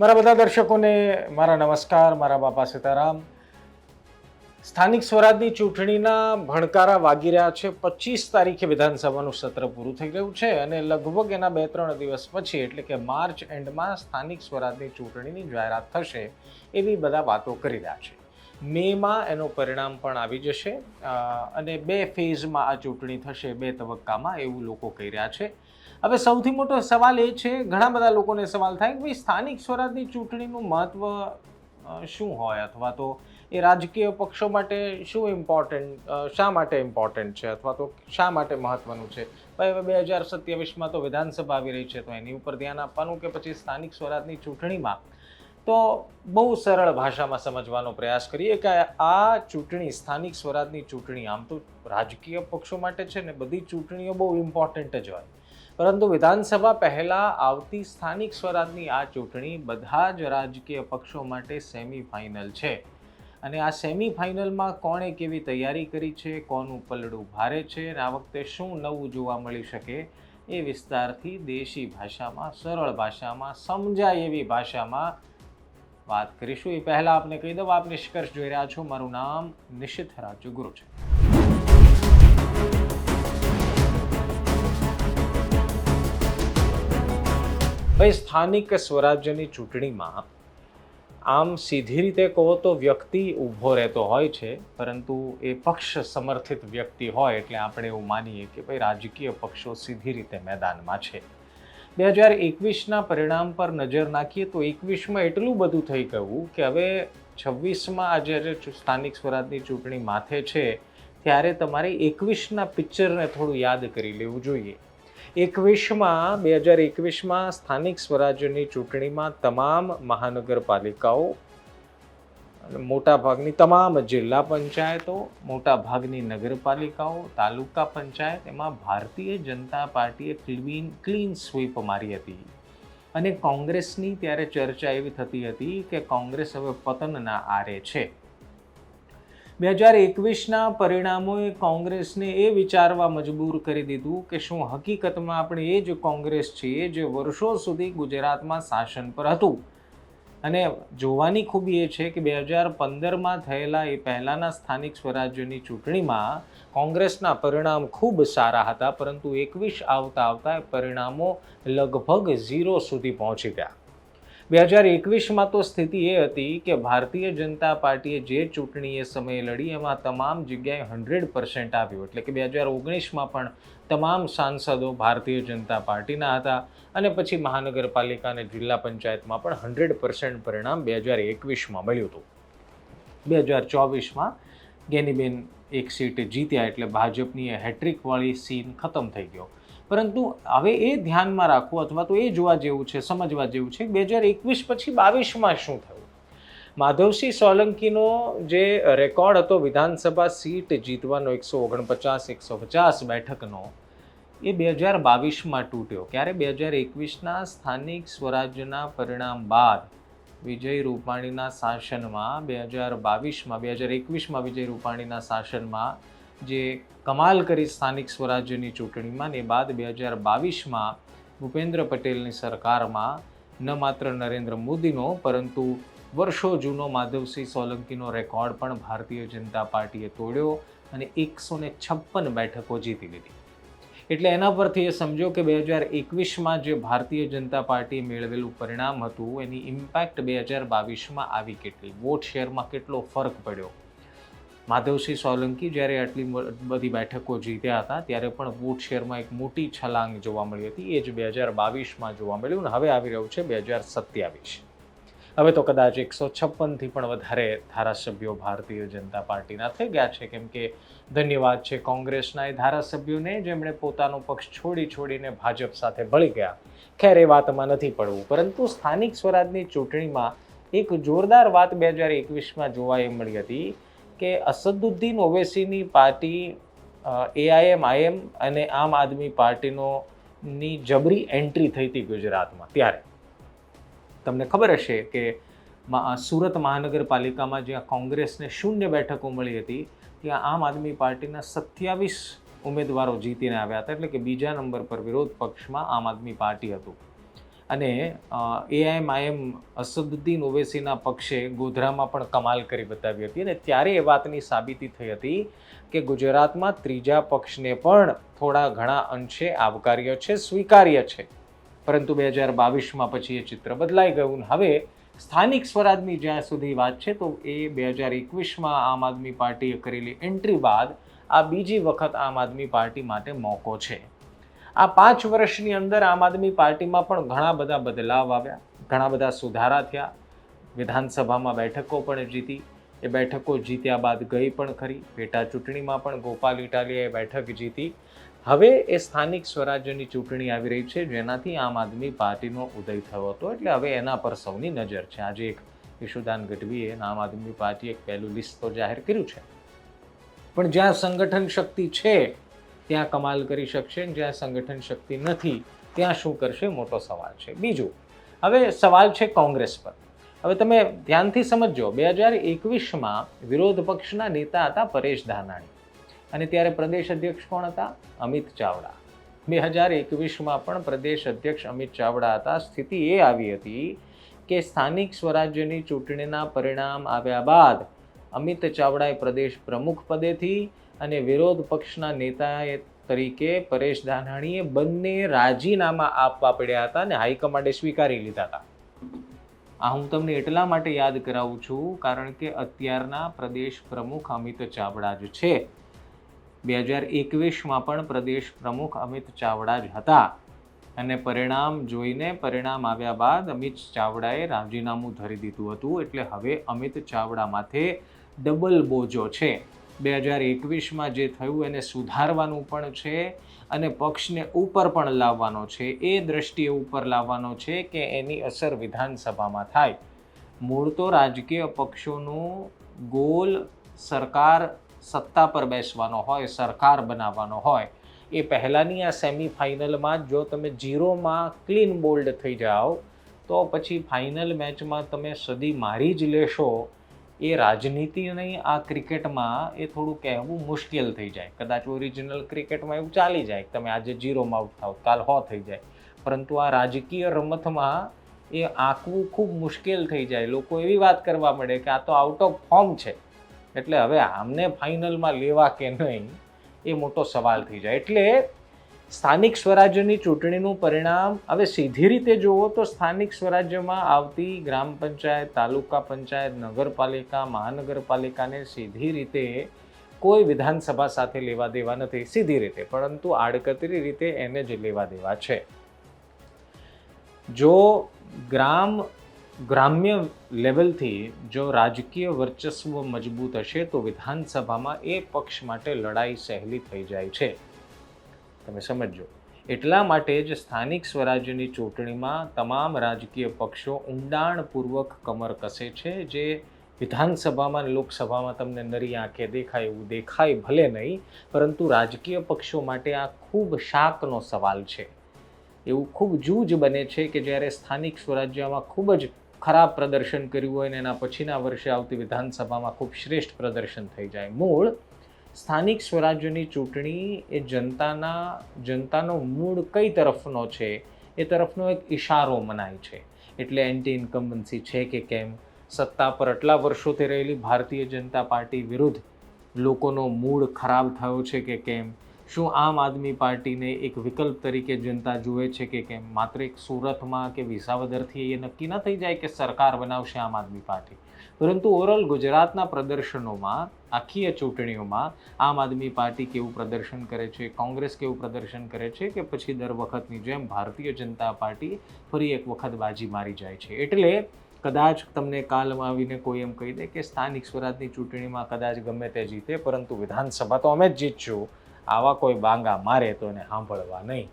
મારા બધા દર્શકોને મારા નમસ્કાર, મારા બાપા સીતારામ. સ્થાનિક સ્વરાજની ચૂંટણીના ભણકારા વાગી રહ્યા છે. 25 તારીખે વિધાનસભાનું સત્ર પૂરું થઈ ગયું છે અને લગભગ એના 2-3 દિવસ પછી એટલે કે માર્ચ એન્ડમાં સ્થાનિક સ્વરાજની ચૂંટણીની જાહેરાત થશે એવી બધા વાતો કરી રહ્યા છે. મેમાં એનું પરિણામ પણ આવી જશે અને 2 ફેઝમાં આ ચૂંટણી થશે, 2 તબક્કામાં, એવું લોકો કહી રહ્યા છે. હવે સૌથી મોટો સવાલ એ છે, ઘણા બધા લોકોને સવાલ થાય કે ભાઈ સ્થાનિક સ્વરાજની ચૂંટણીનું મહત્વ શું હોય, અથવા તો એ રાજકીય પક્ષો માટે શું ઇમ્પોર્ટન્ટ, શા માટે ઇમ્પોર્ટન્ટ છે, અથવા તો શા માટે મહત્વનું છે. ભાઈ હવે 2027માં તો વિધાનસભા આવી રહી છે, તો એની ઉપર ધ્યાન આપવાનું કે પછી સ્થાનિક સ્વરાજની ચૂંટણીમાં. તો બહુ સરળ ભાષામાં સમજવાનો પ્રયાસ કરીએ કે આ ચૂંટણી, સ્થાનિક સ્વરાજની ચૂંટણી, આમ તો રાજકીય પક્ષો માટે છે ને બધી ચૂંટણીઓ બહુ ઇમ્પોર્ટન્ટ જ હોય, પરંતુ વિધાનસભા પહેલાં આવતી સ્થાનિક સ્વરાજની આ ચૂંટણી બધા જ રાજકીય પક્ષો માટે સેમિફાઇનલ છે. અને આ સેમિફાઇનલમાં કોણે કેવી તૈયારી કરી છે, કોનું પલડું ભારે છે અને આ વખતે શું નવું જોવા મળી શકે, એ વિસ્તારથી દેશી ભાષામાં, સરળ ભાષામાં, સમજાય એવી ભાષામાં વાત કરીશું. એ પહેલાં આપને કહી દઉં, આપ નિષ્કર્ષ જોઈ રહ્યા છો. મારું નામ નિશિત રાજ્યગુરુ છે. ભાઈ સ્થાનિક સ્વરાજ્યની ચૂંટણીમાં આમ સીધી રીતે કહો તો વ્યક્તિ ઊભો રહેતો હોય છે, પરંતુ એ પક્ષ સમર્થિત વ્યક્તિ હોય એટલે આપણે એવું માનીએ કે ભાઈ રાજકીય પક્ષો સીધી રીતે મેદાનમાં છે. 2021ના પરિણામ પર નજર નાખીએ તો 21માં એટલું બધું થઈ ગયું કે હવે 26માં આ જ્યારે સ્થાનિક સ્વરાજની ચૂંટણી માથે છે ત્યારે તમારે 21ના પિક્ચરને થોડું યાદ કરી લેવું જોઈએ. 2021માં સ્થાનિક સ્વરાજ્યની ચૂંટણીમાં તમામ મહાનગરપાલિકાઓ, મોટાભાગની તમામ જિલ્લા પંચાયતો, મોટાભાગની નગરપાલિકાઓ, તાલુકા પંચાયત, એમાં ભારતીય જનતા પાર્ટીએ ક્લીન સ્વીપ મારી હતી. અને કોંગ્રેસની ત્યારે ચર્ચા એવી થતી હતી કે કોંગ્રેસ હવે પતનના આરે છે. 2021ના પરિણામોએ કોંગ્રેસને એ વિચારવા મજબૂર કરી દીધું કે શું હકીકતમાં આપણે એ જ કોંગ્રેસ છીએ જે વર્ષો સુધી ગુજરાતમાં શાસન પર હતું. અને જોવાની ખૂબી એ છે કે 2015માં થયેલા એ પહેલાંના સ્થાનિક સ્વરાજ્યની ચૂંટણીમાં કોંગ્રેસના પરિણામ ખૂબ સારા હતા, પરંતુ 21 આવતા પરિણામો લગભગ 0 સુધી પહોંચી ગયા. 2021માં તો સ્થિતિ એ હતી કે ભારતીય જનતા પાર્ટીએ જે ચૂંટણી એ સમયે લડી એમાં તમામ જગ્યાએ 100% આવ્યું. એટલે કે 2019માં પણ તમામ સાંસદો ભારતીય જનતા પાર્ટીના હતા અને પછી મહાનગરપાલિકા અને જિલ્લા પંચાયતમાં પણ 100% પરિણામ 2021માં મળ્યું હતું. 2024માં ગેનીબેન એક સીટ જીત્યા એટલે ભાજપની હેટ્રિકવાળી સીન ખતમ થઈ ગયો. પરંતુ હવે એ ધ્યાનમાં રાખવું અથવા તો એ જોવા જેવું છે, સમજવા જેવું છે 2021 પછી 22માં શું થયું. માધવસિંહ સોલંકીનો જે રેકોર્ડ હતો વિધાનસભા સીટ જીતવાનો 149-150 બેઠકનો, એ 2022માં તૂટ્યો. ક્યારે? 2021ના સ્થાનિક સ્વરાજ્યના પરિણામ બાદ વિજય રૂપાણીના શાસનમાં 2021માં વિજય રૂપાણીના શાસનમાં જે કમાલ કરી સ્થાનિક સ્વરાજ્યની ચૂંટણીમાં, ને બાદ 2022માં ભૂપેન્દ્ર પટેલની સરકારમાં ન માત્ર નરેન્દ્ર મોદીનો પરંતુ વર્ષો જૂનો માધવસિંહ સોલંકીનો રેકોર્ડ પણ ભારતીય જનતા પાર્ટીએ તોડ્યો અને 156 બેઠકો જીતી લીધી. એટલે એના પરથી એ સમજો કે 2021માં જે ભારતીય જનતા પાર્ટીએ મેળવેલું પરિણામ હતું એની ઇમ્પેક્ટ 2022માં આવી કેટલી, વોટ શેરમાં કેટલો ફરક પડ્યો. માધવસિંહ સોલંકી જ્યારે આટલી બધી બેઠકો જીત્યા હતા ત્યારે પણ વોટ શેરમાં એક મોટી છલાંગ જોવા મળી હતી. એ જ 2022માં જોવા મળ્યું અને હવે આવી રહ્યું છે 2027. હવે તો કદાચ 156થી પણ વધારે ધારાસભ્યો ભારતીય જનતા પાર્ટીના થઈ ગયા છે, કેમ કે ધન્યવાદ છે કોંગ્રેસના એ ધારાસભ્યોને જેમણે પોતાનો પક્ષ છોડીને ભાજપ સાથે ભળી ગયા. ખેર, એ વાતમાં નથી પડવું, પરંતુ સ્થાનિક સ્વરાજની ચૂંટણીમાં એક જોરદાર વાત 2021માં જોવા એ મળી હતી કે અસદુદ્દીન ઓવૈસીની પાર્ટી AIM અને આમ આદમી પાર્ટીની જબરી એન્ટ્રી થઈ હતી ગુજરાતમાં. ત્યારે તમને ખબર હશે કે સુરત મહાનગરપાલિકામાં જ્યાં કોંગ્રેસને 0 બેઠકો મળી હતી ત્યાં આમ આદમી પાર્ટીના 27 ઉમેદવારો જીતીને આવ્યા હતા. એટલે કે બીજા નંબર પર વિરોધ પક્ષમાં આમ આદમી પાર્ટી હતું. અને એઆઈએમઆઈએમ અસદુદ્દીન ઓવૈસીના પક્ષે ગોધરામાં પણ કમાલ કરી બતાવી હતી અને ત્યારે એ વાતની સાબિતી થઈ હતી કે ગુજરાતમાં ત્રીજા પક્ષને પણ થોડા ઘણા અંશે આવકાર્ય છે, સ્વીકાર્ય છે. પરંતુ 2022માં પછી એ ચિત્ર બદલાઈ ગયું. હવે સ્થાનિક સ્વરાજની જ્યાં સુધી વાત છે તો એ 2021માં આમ આદમી પાર્ટીએ કરેલી એન્ટ્રી બાદ આ બીજી વખત આમ આદમી પાર્ટી માટે મોકો છે. આ 5 વર્ષની અંદર આમ આદમી પાર્ટીમાં પણ ઘણા બધા બદલાવ આવ્યા, ઘણા બધા સુધારા થયા. વિધાનસભામાં બેઠકો પણ જીતી. એ બેઠકો જીત્યા બાદ ગઈ પણ ખરી. પેટા ચૂંટણીમાં પણ ગોપાલ ઇટાલિયાએ બેઠક જીતી. હવે એ સ્થાનિક સ્વરાજ્યની ચૂંટણી આવી રહી છે, જેનાથી આમ આદમી પાર્ટીનો ઉદય થયો હતો. એટલે હવે એના પર સૌની નજર છે. આજે એક ઈશુદાન ગઢવીએ આમ આદમી પાર્ટીએ એક પહેલું લિસ્ટ તો જાહેર કર્યું છે, પણ જ્યાં સંગઠન શક્તિ છે ત્યાં કમાલ કરી શકશે, જ્યાં સંગઠન શક્તિ નથી ત્યાં શું કરશે, મોટો સવાલ છે. બીજું, હવે સવાલ છે કોંગ્રેસ પર. હવે તમે ધ્યાનથી સમજો, 2021માં વિરોધ પક્ષના નેતા હતા પરેશ ધાનાણી અને ત્યારે પ્રદેશ અધ્યક્ષ કોણ હતા? અમિત ચાવડા. 2021માં પણ પ્રદેશ અધ્યક્ષ અમિત ચાવડા હતા. સ્થિતિ એ આવી હતી કે સ્થાનિક સ્વરાજ્યની ચૂંટણીના પરિણામ આવ્યા બાદ અમિત ચાવડાએ પ્રદેશ પ્રમુખ પદેથી અને વિરોધ પક્ષના નેતા તરીકે પરેશ ધાનાણીએ બંને રાજીનામા આપવા પડ્યા હતા અને હાઈકમાન્ડે સ્વીકારી લીધા હતા. આ હું તમને એટલા માટે યાદ કરાવું છું કારણ કે અત્યારના પ્રદેશ પ્રમુખ અમિત ચાવડા જ છે. 2021માં પણ પ્રદેશ પ્રમુખ અમિત ચાવડા જ હતા અને પરિણામ જોઈને, પરિણામ આવ્યા બાદ અમિત ચાવડાએ રાજીનામું ધરી દીધું હતું. એટલે હવે અમિત ચાવડા માથે ડબલ બોજો છે. 2021માં જે થયું એને સુધારવાનું પણ છે અને પક્ષને ઉપર પણ લાવવાનો છે. એ દ્રષ્ટિએ ઉપર લાવવાનો છે કે એની અસર વિધાનસભામાં થાય. મૂળ તો રાજકીય પક્ષોનું ગોલ સરકાર સત્તા પર બેસવાનો હોય, સરકાર બનાવવાનો હોય. એ પહેલાંની આ સેમિફાઇનલમાં જો તમે 0માં ક્લીન બોલ્ડ થઈ જાઓ તો પછી ફાઇનલ મેચમાં તમે સદી મારી જ લેશો. એ રાજનીતિ નહીં, આ ક્રિકેટમાં એ થોડું કહેવું મુશ્કેલ થઈ જાય. કદાચ ઓરિજિનલ ક્રિકેટમાં એવું ચાલી જાય, તમે આજે 0માં આઉટ થાવ, કાલ 100 થઈ જાય. પરંતુ આ રાજકીય રમતમાં એ આંકવું ખૂબ મુશ્કેલ થઈ જાય. લોકો એવી વાત કરવા મળે કે આ તો આઉટ ઓફ ફોર્મ છે, એટલે હવે આમને ફાઇનલમાં લેવા કે નહીં એ મોટો સવાલ થઈ જાય. એટલે સ્થાનિક સ્વરાજ્યની ચૂંટણીનું પરિણામ હવે સીધી રીતે જુઓ તો સ્થાનિક સ્વરાજ્યમાં આવતી ગ્રામ પંચાયત, તાલુકા પંચાયત, નગરપાલિકા, મહાનગરપાલિકાને સીધી રીતે કોઈ વિધાનસભા સાથે લેવા દેવા નથી, સીધી રીતે, પરંતુ આડકતરી રીતે એને જ લેવા દેવા છે. જો ગ્રામ્ય લેવલથી જો રાજકીય વર્ચસ્વ મજબૂત હશે તો વિધાનસભામાં એ પક્ષ માટે લડાઈ સહેલી થઈ જાય છે. તમે સમજો. એટલા માટે જ સ્થાનિક સ્વરાજ્યની ચૂંટણીમાં તમામ રાજકીય પક્ષો ઊંડાણપૂર્વક કમર કસે છે. જે વિધાનસભામાં, લોકસભામાં તમને નરી આંખે દેખાય એવું દેખાય ભલે નહીં, પરંતુ રાજકીય પક્ષો માટે આ ખૂબ શાકનો સવાલ છે. એવું ખૂબ જૂજ બને છે કે જ્યારે સ્થાનિક સ્વરાજ્યમાં ખૂબ જ ખરાબ પ્રદર્શન કર્યું હોય ને એના પછીના વર્ષે આવતી વિધાનસભામાં ખૂબ શ્રેષ્ઠ પ્રદર્શન થઈ જાય. મૂળ સ્થાનિક સ્વરાજ્યની ચૂંટણી એ જનતાનો મૂળ કઈ તરફનો છે એ તરફનો એક ઇશારો મનાય છે. એટલે એન્ટી ઇન્કમ્બન્સી છે કે કેમ, સત્તા પર આટલા વર્ષોથી રહેલી ભારતીય જનતા પાર્ટી વિરુદ્ધ લોકોનો મૂડ ખરાબ થયો છે કે કેમ, શું આમ આદમી પાર્ટીને એક વિકલ્પ તરીકે જનતા જુએ છે કે કેમ. માત્ર એક સુરતમાં કે વિસાવદરથી એ નક્કી ન થઈ જાય કે સરકાર બનાવશે આમ આદમી પાર્ટી, પરંતુ ઓવરઓલ ગુજરાતના પ્રદર્શનોમાં, આખી ચૂંટણીઓમાં આમ આદમી પાર્ટી કેવું પ્રદર્શન કરે છે, કોંગ્રેસ કેવું પ્રદર્શન કરે છે કે પછી દર વખતની જેમ ભારતીય જનતા પાર્ટી ફરી એક વખત બાજી મારી જાય છે. એટલે કદાચ તમને કાલમાં આવીને કોઈ એમ કહી દે કે સ્થાનિક સ્વરાજની ચૂંટણીમાં કદાચ ગમે તે જીતે, પરંતુ વિધાનસભા તો અમે જ જીતશું, આવા કોઈ બાંગા મારે તો એને સાંભળવા નહીં.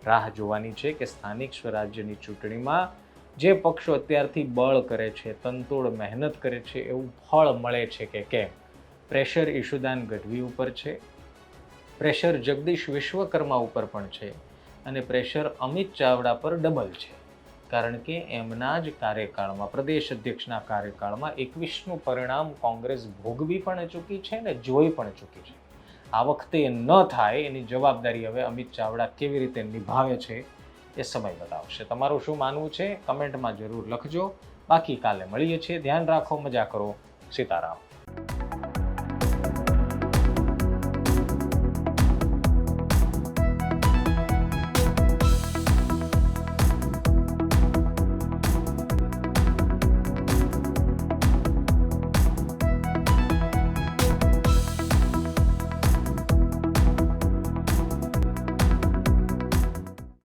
રાહ જોવાની છે કે સ્થાનિક સ્વરાજ્યની ચૂંટણીમાં જે પક્ષો અત્યારથી બળ કરે છે, તનતોડ મહેનત કરે છે, એવું ફળ મળે છે કે કેમ. પ્રેશર ઈશુદાન ગઢવી ઉપર છે, પ્રેશર જગદીશ વિશ્વકર્મા ઉપર પણ છે અને પ્રેશર અમિત ચાવડા પર ડબલ છે. કારણ કે એમના જ કાર્યકાળમાં, પ્રદેશ અધ્યક્ષના કાર્યકાળમાં 21નું પરિણામ કોંગ્રેસ ભોગવી પણ ચૂકી છે ને જોઈ પણ ચૂકી છે. આ વખતે ન થાય એની જવાબદારી હવે અમિત ચાવડા કેવી રીતે નિભાવે છે એ સમય બતાવશે. તમારું શું માનવું છે કમેન્ટમાં જરૂર લખજો. બાકી કાલે મળીએ છીએ. ધ્યાન રાખો, મજા કરો. સીતારામ.